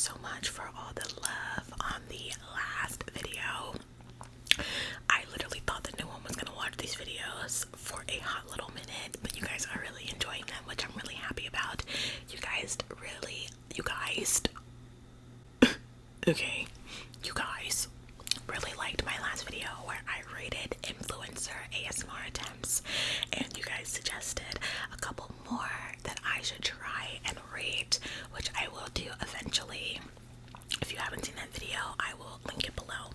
so much for all the love on the last video. I literally thought that no one was gonna watch these videos for a hot little minute, but you guys are really enjoying them, which I'm really happy about. You guys okay, you guys really liked my last video where I rated influencer ASMR attempts, and you guys suggested a couple more that I should try and rate, which I will do eventually. If you haven't seen that video, I will link it below.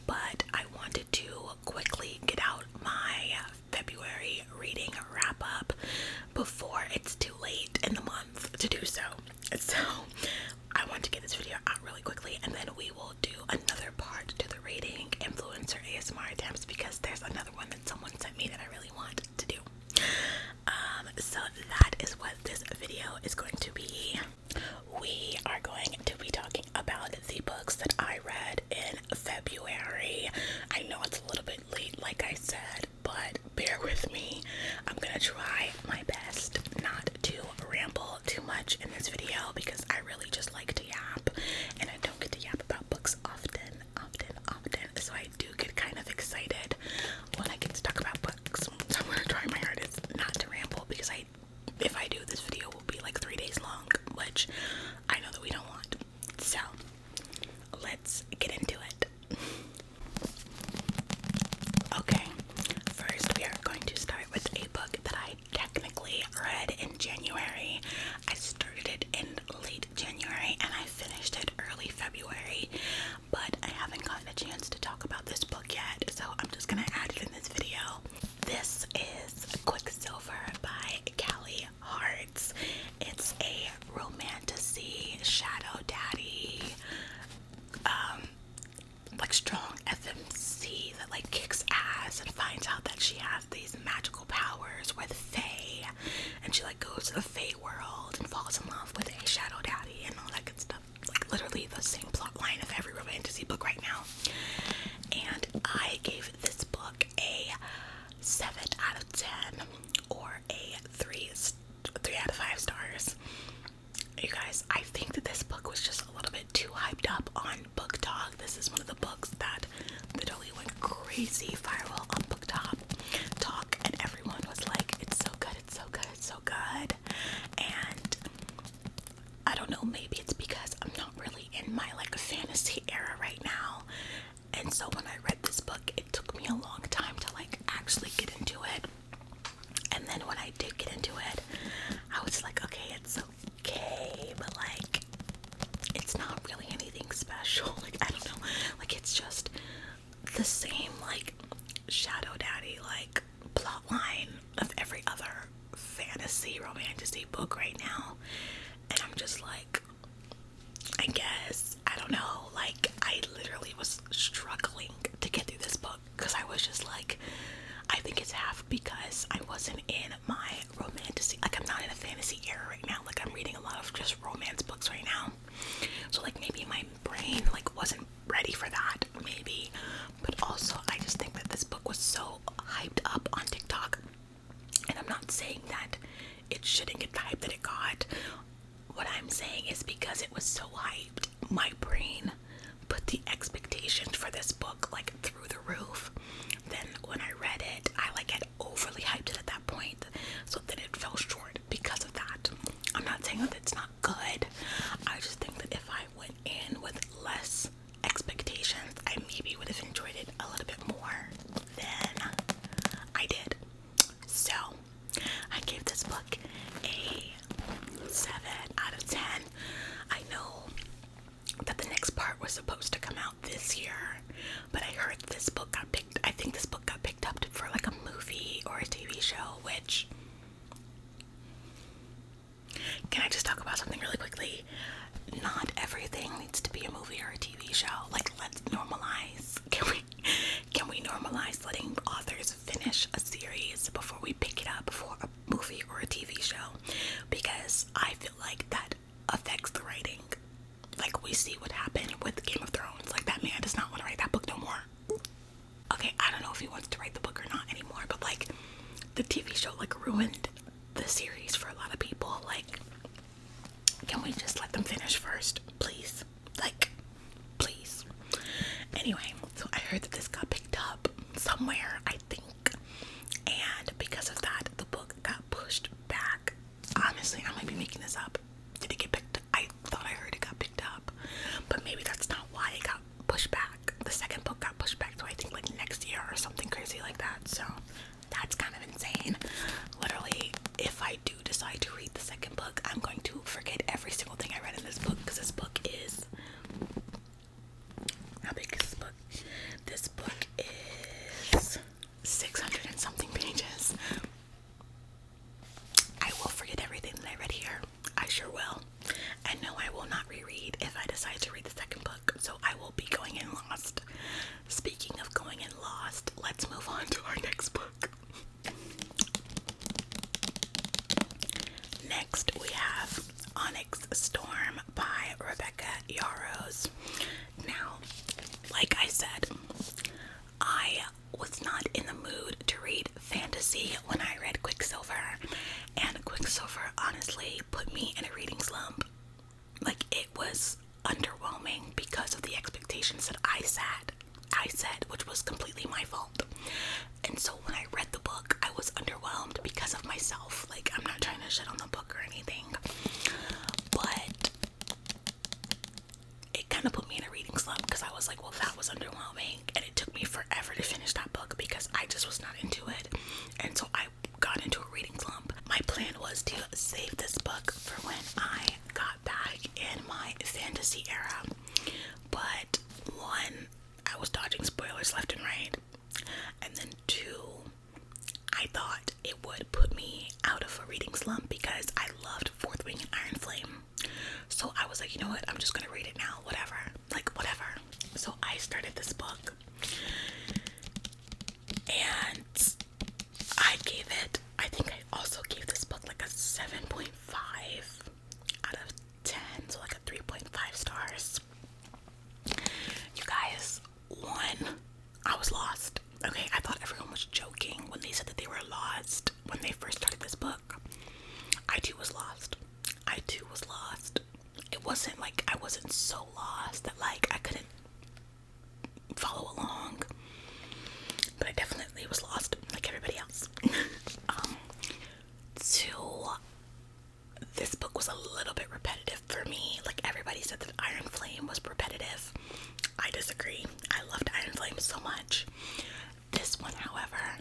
But I wanted to quickly get out my February reading wrap up before it's too late in the month to do so. So I want to get this video out really quickly, and then we will do another part to the rating influencer ASMR attempts, because there's another one that someone sent me that I really want to do. So that is what this video is going to be. We are going to be talking about the books that I read in February. I know it's a little bit late, like I said, but bear with me. I'm gonna try my best not to ramble too much in this video, because I really just like to yap, and I don't get to yap about books often. So I do get kind of excited when I get to talk about books. So I'm gonna try my hardest not to ramble, because if I do, this video will be like 3 days long, which I know that we don't want. So let's get into it. Okay, first we are going to start with a book that I technically read in January. I started it in late January and I finished it early February, but I haven't gotten a chance to talk about this book yet, so I'm just gonna add it in this video. This is Quicksilver by Callie Hartz. It's a romantasy, shadow daddy, like strong FMC that like kicks ass and finds out that she has these magical powers with Fae, and she like goes to the Fae world and falls in love with a shadow daddy and all that good stuff. Like literally the same plot line of every romantasy book right now. And I gave this book a 7 out of 10 or a 3 out of 5 stars. You guys, I think that this book was just a little bit too hyped up on BookTok. This is one of the books that literally went crazy viral on BookTok, and everyone was like, it's so good, it's so good, it's so good. And I don't know, maybe it's because I'm not really in my like fantasy era right now, and so when I read this book, it took me a long time to like actually get into it. And then when I did get into it, I was like, okay, it's okay, but like it's not really anything special. Like, I don't know, like it's just the same like shadow daddy like plot line of every other fantasy romantasy book right now. And I'm just like, I guess, I don't know, like I literally was struggling to get through this book, because I was just like, I think it's half because I wasn't in my romantasy, like I'm not in a fantasy era right now. Like I'm reading a lot of just romance books right now, so like maybe my brain like wasn't ready for that, maybe. But also I just think that this book was so hyped up on TikTok, and I'm not saying that it shouldn't get the hype that it got. What I'm saying is because it was so hyped, my brain put the expectations for this book like through the roof. Then when I read it, I like had overly hyped it at that point, so then it fell short because of that. I'm not saying that it's not good. I just think that if I went in with less expectations, I maybe would have enjoyed it a little bit more than I did. So I gave this book a 7 out of 10. I know that the next part was supposed to come out this year, but I heard this book got picked. I think this book got picked up for like a movie or a TV show, which, can I just talk about something really quickly? Not everything needs to be a movie or a TV show. Like, let's normalize. Can we normalize letting authors finish a series before we pick it up for a movie or a TV show? Because I feel like that affects the writing. Like, we see what happened with Game of Thrones. Like, that man does not want to write that book no more. Okay, I don't know if he wants to write the book or not anymore, but like, the TV show like ruined the series for a lot of people. Like, can we just let them finish first, please? Anyway, so I heard that this got picked up somewhere, I think, and because of that, the book got pushed back. Honestly, I might be making this up. Did it get picked up? I thought I heard it got picked up, but maybe that's not why it got pushed back. The second book got pushed back to, I think, like next year or something crazy like that. So that's kind of insane. Literally, if I do decide to read the second book, I'm going to forget every single thing I read in this book, because this book is, how big is this book? This book is 600 and something pages. I will forget everything that I read here. I sure will. And no, I will not reread if I decide to read the second book. So I will be going in lost. Speaking of going in lost, let's move on to our next book. Next we have Onyx Storm by Rebecca Yarros. Now, like I said, I was not in the mood to read fantasy when I read Quicksilver, and Quicksilver honestly put me in a reading slump. Like, it was underwhelming because of the expectations that I set, which was completely my fault. And so when I read the book, I was underwhelmed because of myself. Like, I'm not trying to shit on the book or anything, but it kind of put me in a reading slump because I was like, well, that was underwhelming, and it took me forever to finish that book because I just was not into it. And so I got into a reading slump. My plan was to save this book for when I got back in my fantasy era, but one, I was dodging spoilers left and right, and then two, I thought it would put me out of a reading slump because I loved Fourth Wing and Iron Flame. So I was like, you know what, I'm just gonna read it now, whatever. So I started this book, and I think I also gave this book like a 7.5 out of 10, so like a 3.5 stars. You guys, one, I was lost. Okay, I thought everyone was joking when they said that they were lost when they first started this book. I too was lost. It wasn't like I wasn't so lost that like I couldn't follow along, but I definitely was lost like everybody else. Two, this book was a little bit repetitive for me. Like, everybody said that Iron Flame was repetitive. I disagree. I loved Iron Flame so much. This one, however,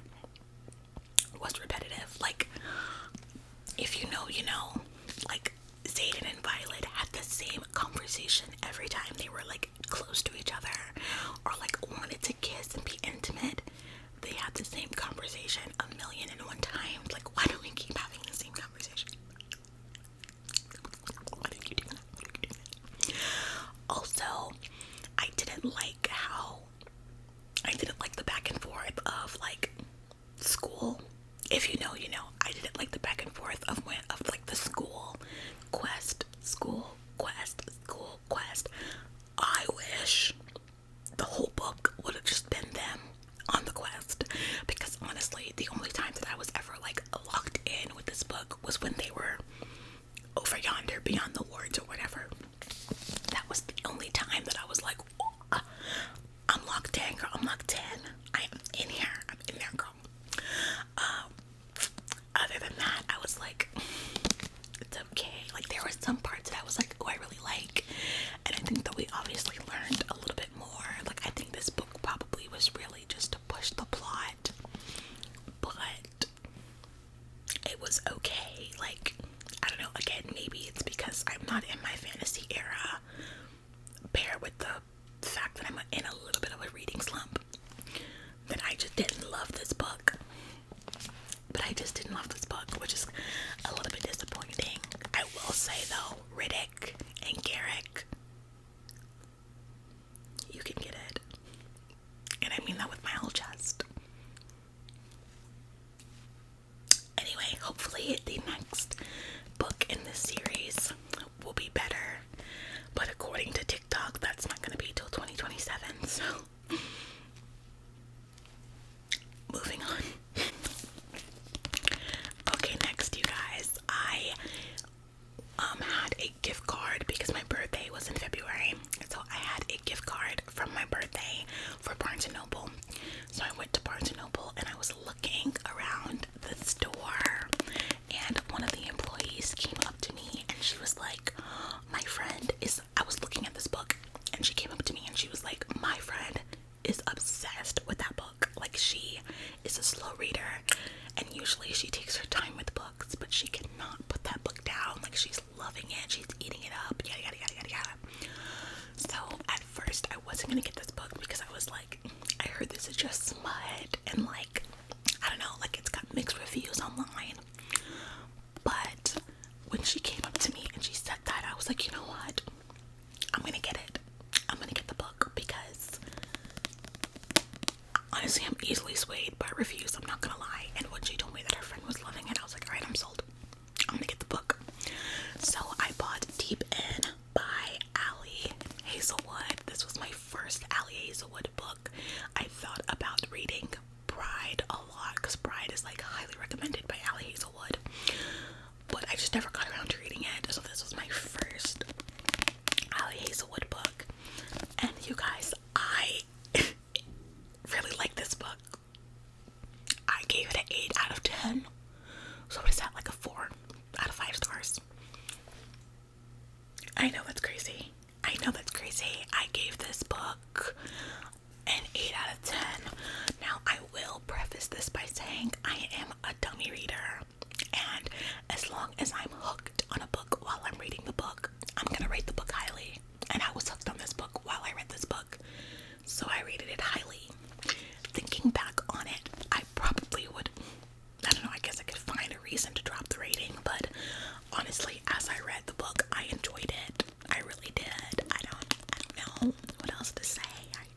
was repetitive. Like, if you know, you know. Like, Xaden and Violet had the same conversation every time they were like close to each other or like wanted to kiss and be intimate. They had the same conversation 1,000,001 times. Like, why do we keep having the same conversation? Why do you keep doing that? Also, I didn't like the back and forth of like school. If you know, you know. I didn't like the back and forth of like the school quest. I wish the whole book would have just been them on the quest, because honestly, the only time that I was ever like locked in with this book was when they were over yonder beyond the wards or whatever. That was the only time that I was like, oh, I'm locked in, girl. I'm locked in. I am in here. I'm in there, girl. Other than that, I was like, wasn't gonna get this book because I was like, I heard this is just smut and like, I don't know, like it's got mixed reviews online. But when she came up to me and she said that, I was like, you know what? I'm gonna get it. I'm gonna get the book because honestly, I'm easily swayed by reviews. I'm not gonna lie. And when she told me that her friend was loving it, I was like, alright, I'm sold. I'm gonna get the book. So I bought Deep In by Ali Hazelwood. This was my first Ali Hazelwood book. I thought about reading Bride a lot because Bride is like highly recommended by Ali Hazelwood, but I just never got around to reading it. So this was my first Ali Hazelwood book, and you guys, I really like this book. I gave it an 8 out of 10. So what is that, like a 4 out of 5 stars? I know that's crazy. I know that's crazy. I gave this book an 8 out of 10. Now, I will preface this by saying I am a dummy reader. And as long as I'm hooked on a book while I'm reading the book, I'm gonna rate the book highly. And I was hooked on this book while I read this book, so I rated it highly. Thinking back on it, I probably would, I don't know, I guess I could find a reason to drop the rating, but honestly, as I read the book, I enjoyed it. I really did. I don't know what else to say.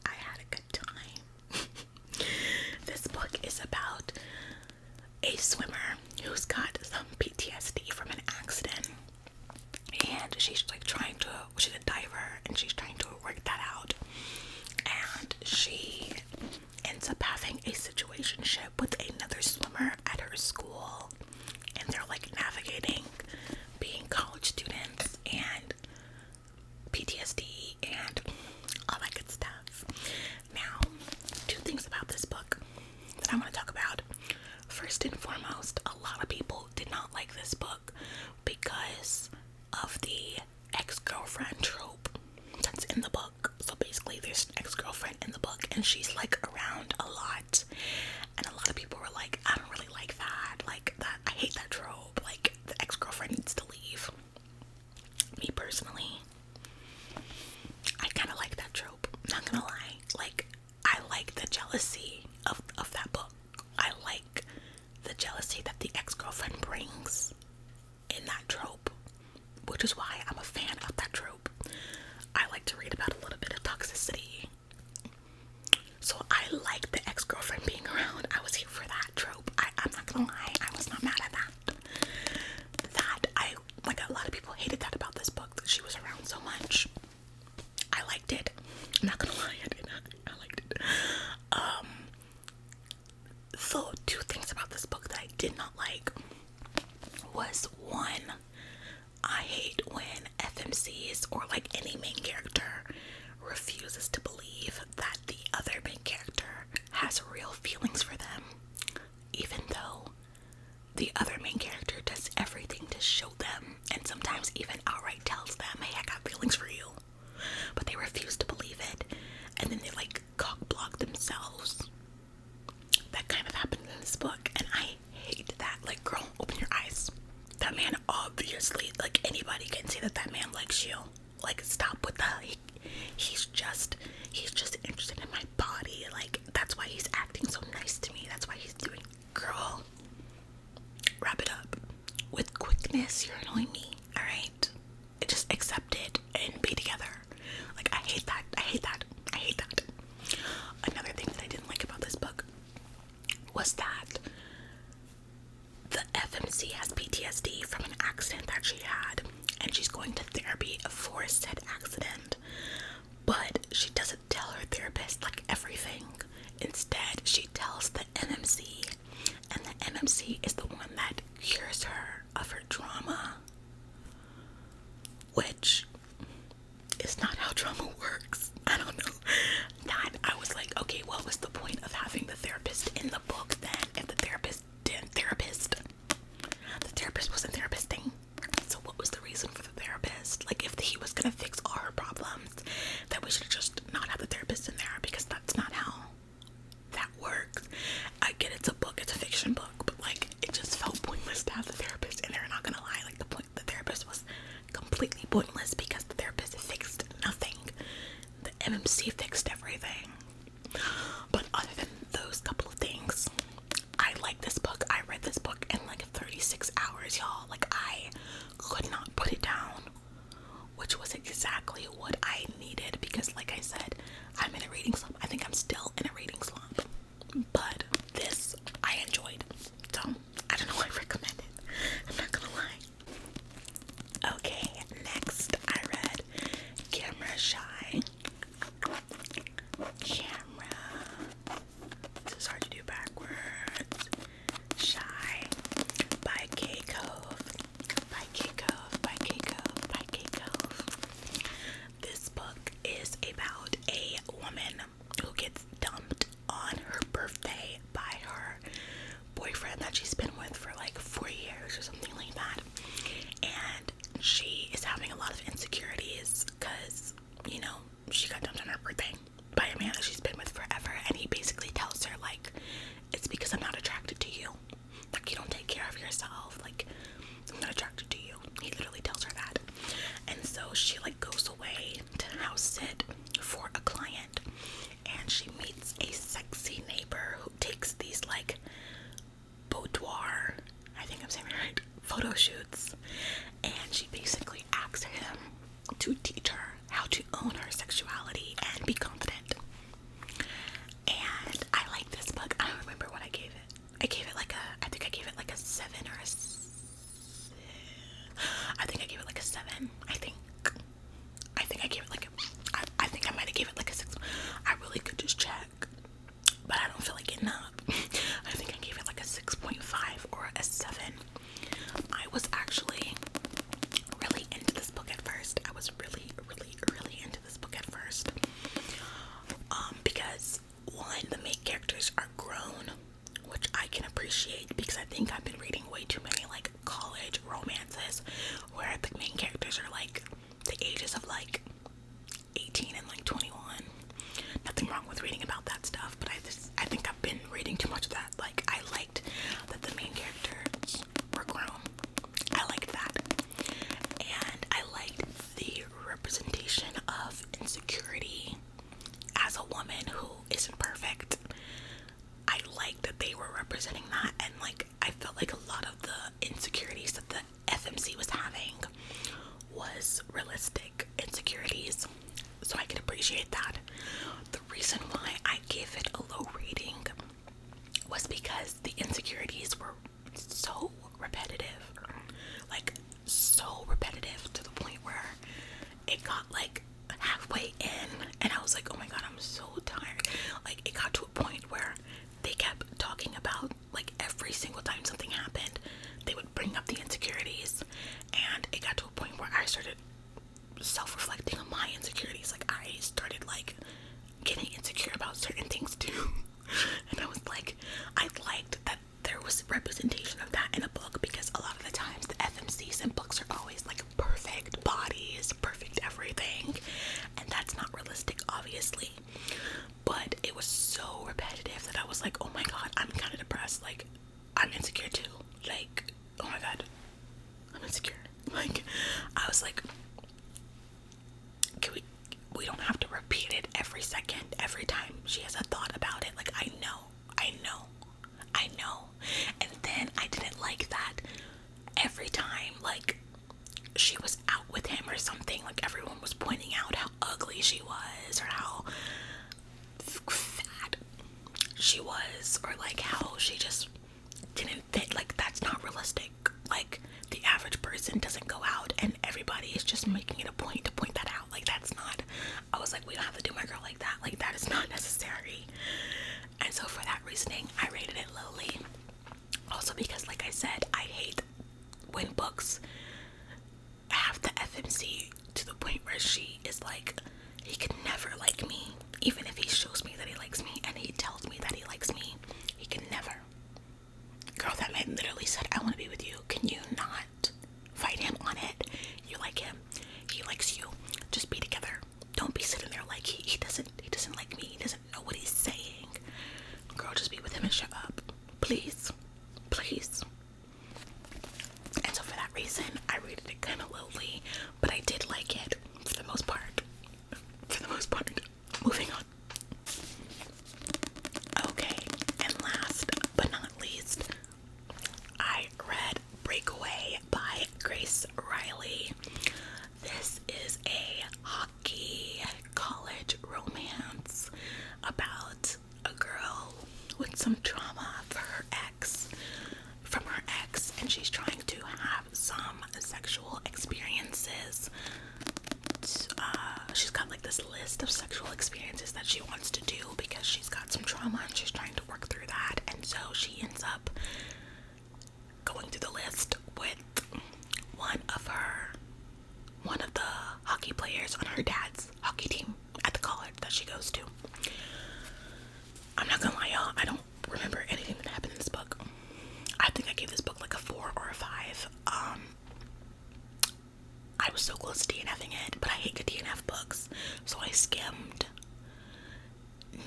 I had a good time. This book is about a swimmer who's got some PTSD from an accident, and she's like she's a diver, and she's trying to work that out, and she ends up having a situationship with another swimmer at her school, and they're like navigating being college students and PTSD and all that good stuff. Now, 2 things about this book that I want to talk about. First and foremost, a lot of people did not like this book because of the ex-girlfriend trope that's in the book. So basically there's an ex-girlfriend in the book and she's like around a lot, and a lot of people were like, I don't really like that, like that, I hate that trope, like the ex-girlfriend needs to leave. Me personally, I kind of like that trope, not gonna lie. Like, I like the jealousy of that book. I like the jealousy that the ex-girlfriend brings in that trope, which is why I'm a fan of that trope. I like to read about a little bit of toxicity. So I like the ex-girlfriend being around. I was here for that trope. I'm not gonna lie, I was not mad at that. Like, a lot of people hated that about this book, that she was around so much. I liked it. I'm not gonna lie, I liked it. So 2 things about this book that I did not like was, 1, I hate when FMCs or like any main character refuses to believe that the other main character has real feelings for them, even though the other main character does everything to show them, and sometimes even outright tells them, hey, I got feelings for you, but they refuse to believe it, and then they like cock block themselves. That kind of happened in this book, and I hate that. Like, girl, open your eyes. That man obviously, like, anybody can see that that man likes you. Like, stop with the, he's just interested in my body. Like, that's why he's acting so nice to me. That's why he's doing, girl, wrap it up. With quickness, you're annoying me, alright? Just accept it and be together. Like, I hate that. I hate that. I hate that. Another thing that I didn't like about this book was that the FMC has PTSD from an accident that she had, and she's going to therapy for said accident, but she doesn't tell her therapist like everything. Instead, she tells the MMC, and the MMC is the one that cures her of her trauma, which is not how trauma works. I don't know. That, I was like, okay, what was the point of having the therapist in the book then, if the therapist didn't therapist? The therapist wasn't therapisting. So what was the reason for the therapist? Like, if he was gonna fix all her problems, then we should just not have the therapist in there, because that's not how that works. I get it's a book, it's a fiction book, but like, it just felt pointless to have the therapist in there. Not gonna lie, like, the therapist was completely pointless because the therapist fixed nothing. The FMC fixed everything. But other than those couple of things, I like this book. I read this book in like 36 hours, y'all. Like, I could not put it down, which was exactly what I needed because, like I said, I'm in a reading slump. I think I'm still in a reading slump. But this I enjoyed. So, I don't know why I recommend it. I'm not gonna lie. Okay, next I read Camera Shy. Camera. This is hard to do backwards. Shy by K Cove. By K Cove. By K Cove. By K Cove. This book is about a woman who gets dumped on her birthday by her boyfriend that she's been with for like 4 years or something like that. And she is having a lot of insecurities because, you know, she got dumped on her birthday by a man that she's been with forever, and he basically tells her, like, it's because I'm not attracted to you. Like, you don't take care of yourself. Like, I'm not attracted to you. He literally tells her that. And so she, like, goes away to house sit for a client, and she meets a sexy neighbor who takes these, like, boudoir, I think I'm saying it right, photo shoots, and she basically asks him to teach her how to own her sexuality and be confident. And I like this book. I don't remember what I gave it. I think I gave it like a 7 or a I think I gave it like a 7. I think I gave it like I think I might have gave it like a 6. I really could just check, but I don't feel like getting up. I think I gave it like a 6.5 or a 7. I was actually really into this book at first. I was really into this book at first. Because one, the main characters are grown, which I can appreciate because I think I've been reading way too many like college romances where the main characters are like the ages of like 18 and like 21. Nothing wrong with reading about that stuff, but I think I've been reading too much of that. Like, I liked that the main characters were grown. I liked that. And I liked the representation of insecurity as a woman who isn't perfect. I liked that they were representing that, and like I felt like a lot of the insecurities that the FMC was having was realistic insecurities, so I could appreciate that. The reason why I gave it a low rating was because the insecurities were so repetitive, like so repetitive to the point where it got like halfway in and I was like, oh my god, I'm so tired. Like, it got to a point where they kept talking about, like, every single time something happened, they would bring up the insecurities, and it got to a point where I started self-reflecting on my insecurities. Like, I started like getting insecure about certain things too. And I was like, I liked that there was representation of that in a book, because a lot of the times the FMCs in books are always like perfect bodies, perfect everything, and that's not realistic, obviously. But it was so repetitive that I was like, oh my god, I'm kind of depressed. Like, I'm insecure too. Like, oh my god, I'm insecure. Like, I was like, can we don't have to repeat it every second, every time she has a thought about it. Like, I know. And then I didn't like that every time, like, she was out with him or something, like, everyone was pointing out how ugly she was, or how fat she was, or like how she just didn't fit. Like, that's not realistic. Like, the average person doesn't go out and everybody is just making it a point to point that out. Like, that's not, I was like, we don't have to do my girl like that. Like, that is not necessary. And so for that reasoning, I rated it lowly. Also because, like I said, I hate when books have the FMC to the point where she is like, he could never like me. Even if he shows me that he likes me and he tells me that he likes me, he can never. Girl, that man literally said, I want to be with you. Can you not fight him on it? You like him. He likes you. Just be together. Don't be sitting there like he doesn't like me. He doesn't know what he's saying. Girl, just be with him and shut up. Please. Please. And so for that reason, I rated it kind of lowly, but I did like it for the most part. For the most part. this list of sexual experiences that she wants to do because she's got some trauma and she's trying to work through that. And so she ends up going through the list with one of the hockey players on her dad's hockey team at the college that she goes to. I'm not gonna lie, y'all, I don't remember anything that happened in this book. I think I gave this book like a 4 or a 5. I was so close to DNFing it, but I hate to DNF books, so I skimmed.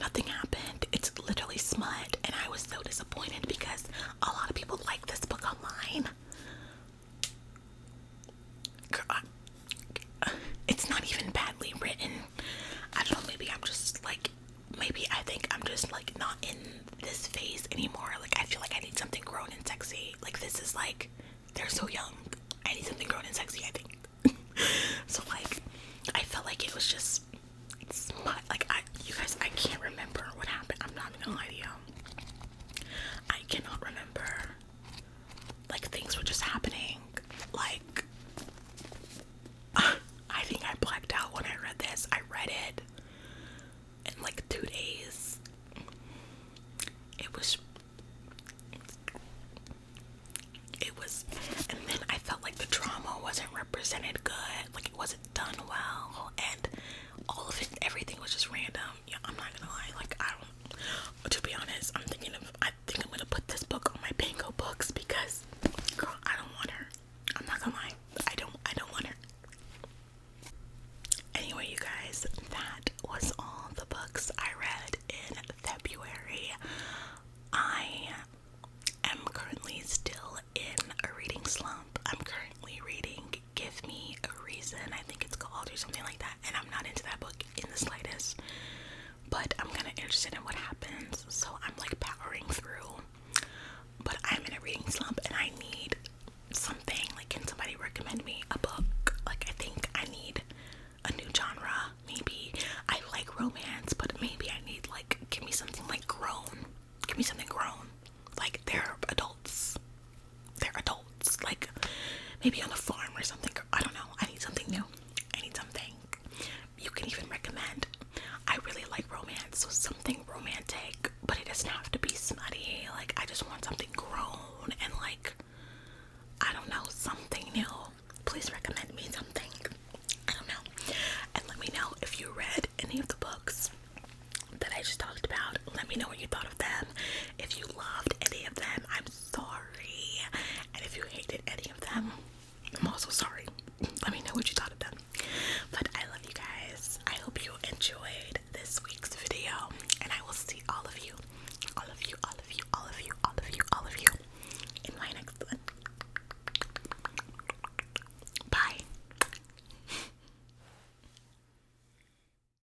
Nothing happened. It's literally smut, and I was so disappointed because a lot of people like this book online. Girl, it's not even badly written. I don't know, maybe I'm just like, maybe I think I'm just like not in this phase anymore. Like, I feel like I need something grown and sexy. Like, this is like, they're so young. I need something grown and sexy, I think. So like, I felt like it was just smut. Like, you guys, I can't remember what happened. I'm not even gonna lie to you. I cannot remember. Like, things were just happening. Like, I think I blacked out when I read this. I read it in like 2 days. It was, and then I felt like the drama wasn't represented good. Like, it wasn't done well, and all of it, everything was just random. Yeah, I'm not gonna lie. Like, to be honest, I think I'm gonna put this book on my bingo books because, girl, I don't want her. I'm not gonna lie. I don't want her. Anyway, you guys, that was all the books I read in February. I am currently still in a reading slump. I'm currently reading Give Me a Reason, I think it's called, or something like that, and I'm not into that book in the slightest, but I'm kind of interested in what happens, so I'm like powering through. But I'm in a reading slump and I need something. Like, can somebody recommend me a book? Like, I think I need a new genre. Maybe I like romance,